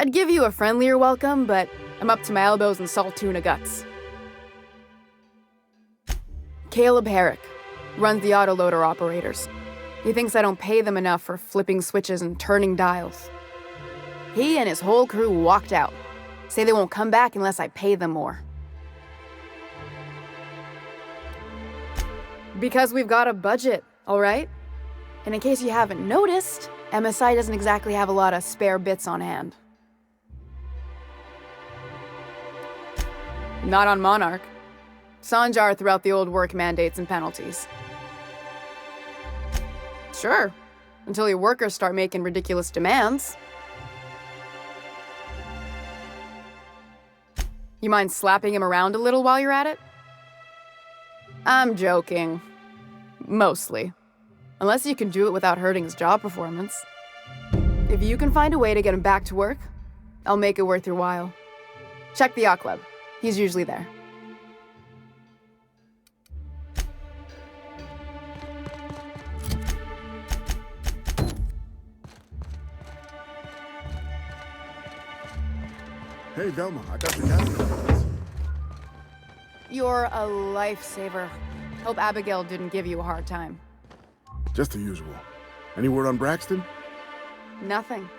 I'd give you a friendlier welcome, but I'm up to my elbows in salt tuna guts. Caleb Herrick runs the autoloader operators. He thinks I don't pay them enough for flipping switches and turning dials. He and his whole crew walked out. Say they won't come back unless I pay them more. Because we've got a budget, all right? And in case you haven't noticed, MSI doesn't exactly have a lot of spare bits on hand. Not on Monarch. Sanjar threw out the old work mandates and penalties. Sure, until your workers start making ridiculous demands. You mind slapping him around a little while you're at it? I'm joking. Mostly. Unless you can do it without hurting his job performance. If you can find a way to get him back to work, I'll make it worth your while. Check the yacht club. He's usually there. Hey, Velma, I got your gas. You're a lifesaver. Hope Abigail didn't give you a hard time. Just the usual. Any word on Braxton? Nothing.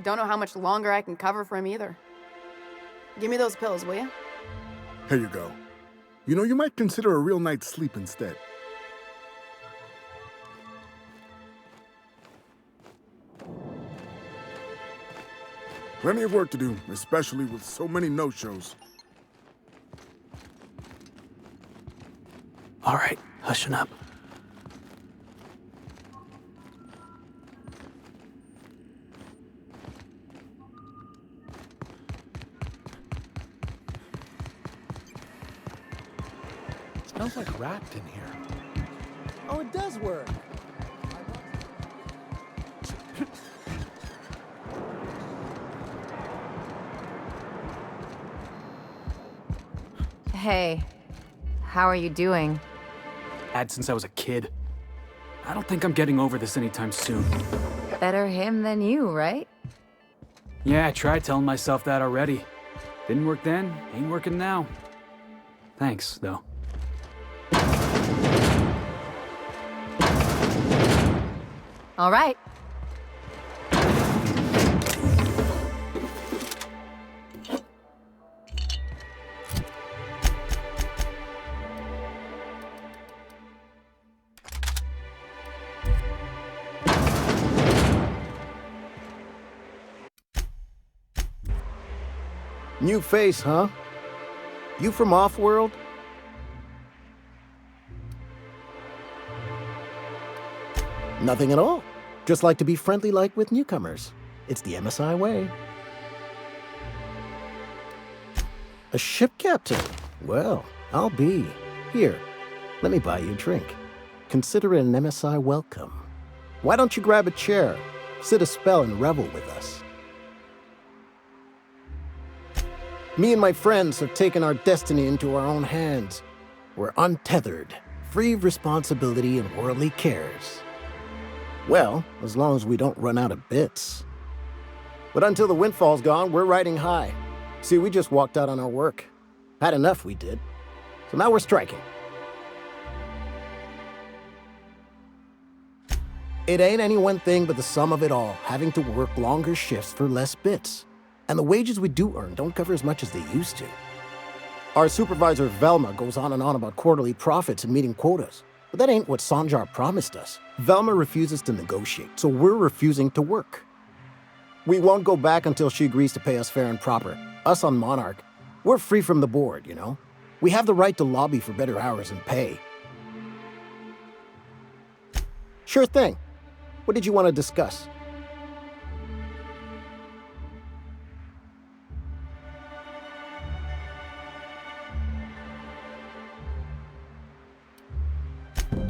Don't know how much longer I can cover for him either. Give me those pills, will you? Here you go. You know, you might consider a real night's sleep instead. Plenty of work to do, especially with so many no-shows. All right, hushin' up. Smells like wrapped in here. Oh, it does work. Hey, how are you doing? Bad since I was a kid. I don't think I'm getting over this anytime soon. Better him than you, right? Yeah, I tried telling myself that already. Didn't work then, ain't working now. Thanks, though. All right. New face, huh? You from Off-World? Nothing at all. Just like to be friendly like with newcomers. It's the MSI way. A ship captain? Well, I'll be. Here, let me buy you a drink. Consider it an MSI welcome. Why don't you grab a chair, sit a spell and revel with us? Me and my friends have taken our destiny into our own hands. We're untethered, free of responsibility and worldly cares. Well, as long as we don't run out of bits. But until the windfall's gone, we're riding high. See, we just walked out on our work. Had enough, we did. So now we're striking. It ain't any one thing but the sum of it all, having to work longer shifts for less bits. And the wages we do earn don't cover as much as they used to. Our supervisor, Velma, goes on and on about quarterly profits and meeting quotas. But that ain't what Sanjar promised us. Velma refuses to negotiate, so we're refusing to work. We won't go back until she agrees to pay us fair and proper. Us on Monarch, we're free from the board, you know? We have the right to lobby for better hours and pay. Sure thing. What did you want to discuss?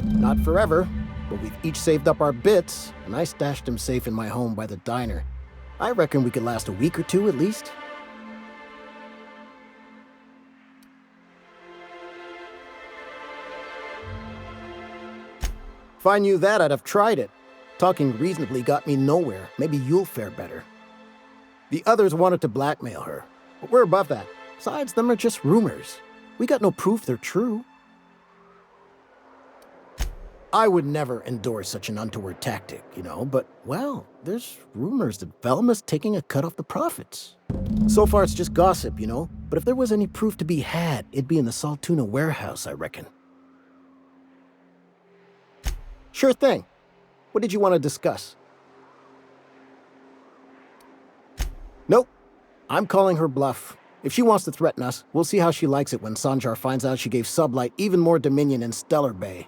Not forever, but we've each saved up our bits, and I stashed them safe in my home by the diner. I reckon we could last a week or two at least. If I knew that, I'd have tried it. Talking reasonably got me nowhere. Maybe you'll fare better. The others wanted to blackmail her, but we're above that. Besides, them are just rumors. We got no proof they're true. I would never endorse such an untoward tactic, but, well, there's rumors that Velma's taking a cut off the profits. So far, it's just gossip, but if there was any proof to be had, it'd be in the Saltuna warehouse, I reckon. Sure thing. What did you want to discuss? Nope. I'm calling her bluff. If she wants to threaten us, we'll see how she likes it when Sanjar finds out she gave Sublight even more dominion in Stellar Bay.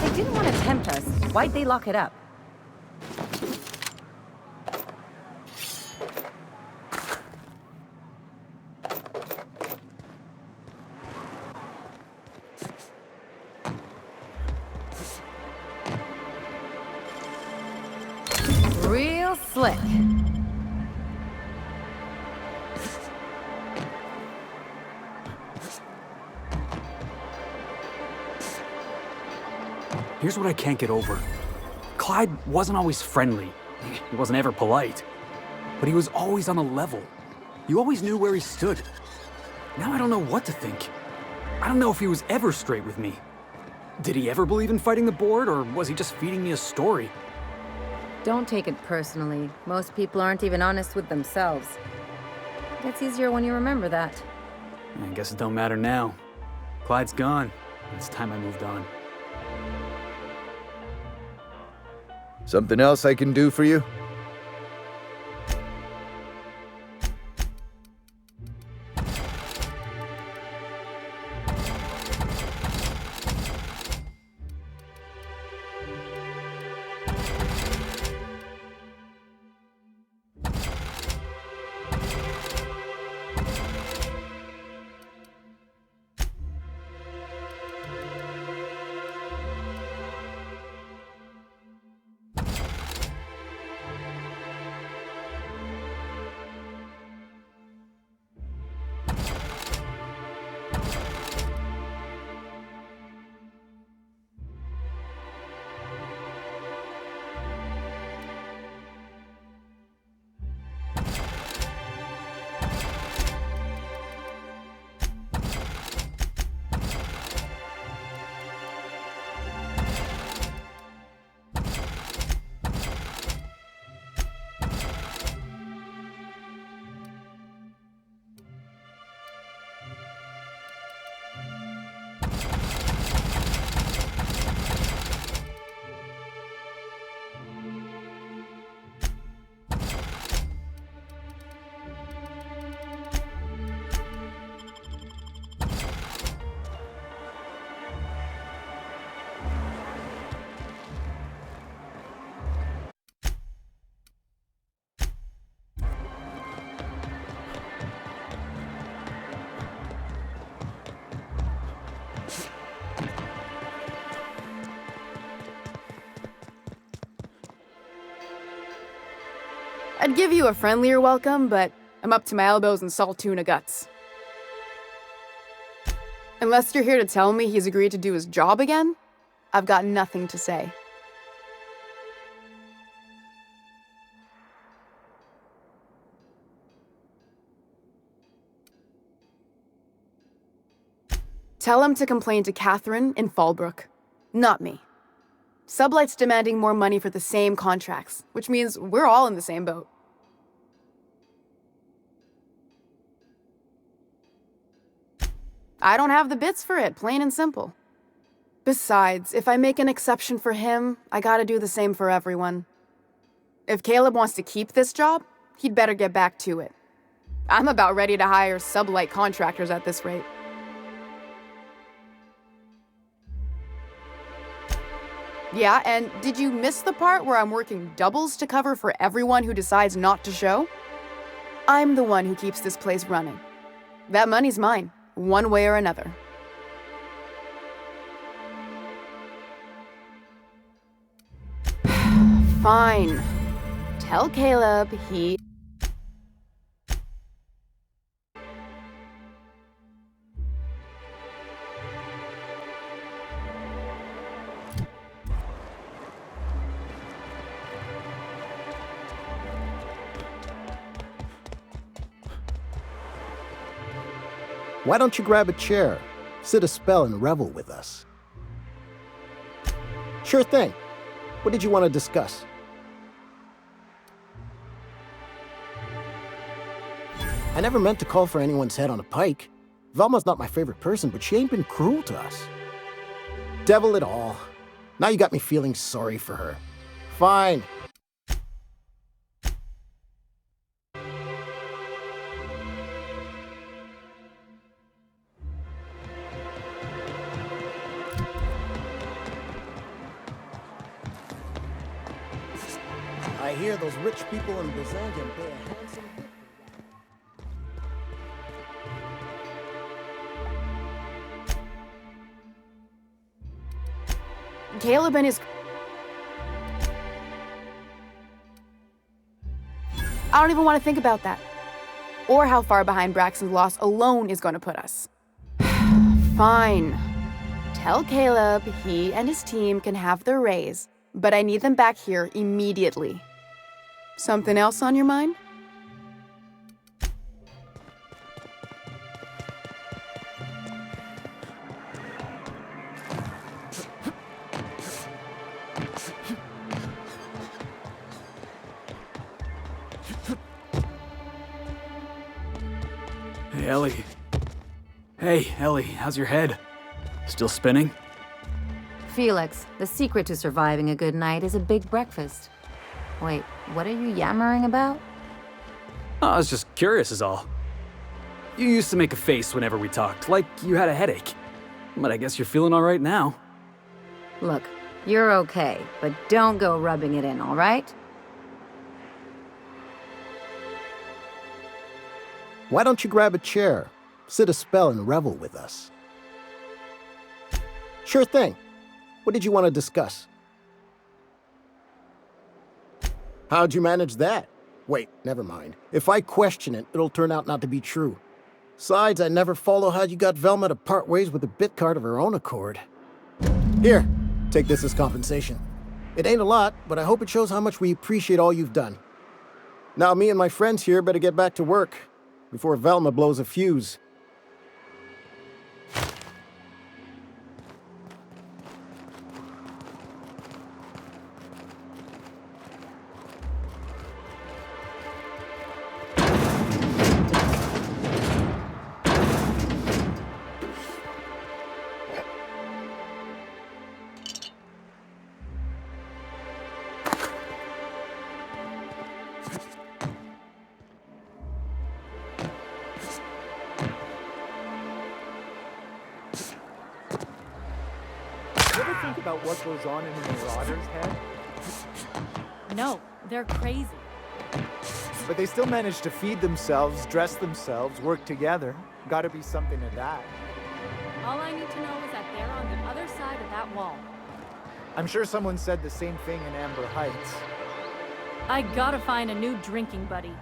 They didn't want to tempt us. Why'd they lock it up? Real slick. Here's what I can't get over. Clyde wasn't always friendly. He wasn't ever polite. But he was always on a level. You always knew where he stood. Now I don't know what to think. I don't know if he was ever straight with me. Did he ever believe in fighting the board, or was he just feeding me a story? Don't take it personally. Most people aren't even honest with themselves. It gets easier when you remember that. I guess it don't matter now. Clyde's gone. It's time I moved on. Something else I can do for you? I'd give you a friendlier welcome, but I'm up to my elbows in salt tuna guts. Unless you're here to tell me he's agreed to do his job again, I've got nothing to say. Tell him to complain to Catherine in Fallbrook, not me. Sublight's demanding more money for the same contracts, which means we're all in the same boat. I don't have the bits for it, plain and simple. Besides, if I make an exception for him, I gotta do the same for everyone. If Caleb wants to keep this job, he'd better get back to it. I'm about ready to hire sublight contractors at this rate. Yeah, and did you miss the part where I'm working doubles to cover for everyone who decides not to show? I'm the one who keeps this place running. That money's mine, one way or another. Fine. Tell Caleb he... Why don't you grab a chair, sit a spell, and revel with us? Sure thing. What did you want to discuss? I never meant to call for anyone's head on a pike. Velma's not my favorite person, but she ain't been cruel to us. Devil it all. Now you got me feeling sorry for her. Fine. I hear those rich people in Byzantium pay a handsome fee. Caleb and his... I don't even want to think about that. Or how far behind Braxton's loss alone is going to put us. Fine. Tell Caleb he and his team can have their raise, but I need them back here immediately. Something else on your mind? Hey, Ellie. Hey, Ellie, how's your head? Still spinning? Felix, the secret to surviving a good night is a big breakfast. Wait, what are you yammering about? Oh, I was just curious is all. You used to make a face whenever we talked, like you had a headache. But I guess you're feeling all right now. Look, you're okay, but don't go rubbing it in, all right? Why don't you grab a chair, sit a spell, and revel with us? Sure thing. What did you want to discuss? How'd you manage that? Wait, never mind. If I question it, it'll turn out not to be true. Besides, I never follow how you got Velma to part ways with a bit card of her own accord. Here, take this as compensation. It ain't a lot, but I hope it shows how much we appreciate all you've done. Now, me and my friends here better get back to work before Velma blows a fuse. You ever think about what goes on in a marauder's head? No, they're crazy. But they still manage to feed themselves, dress themselves, work together. Gotta be something to that. All I need to know is that they're on the other side of that wall. I'm sure someone said the same thing in Amber Heights. I gotta find a new drinking buddy.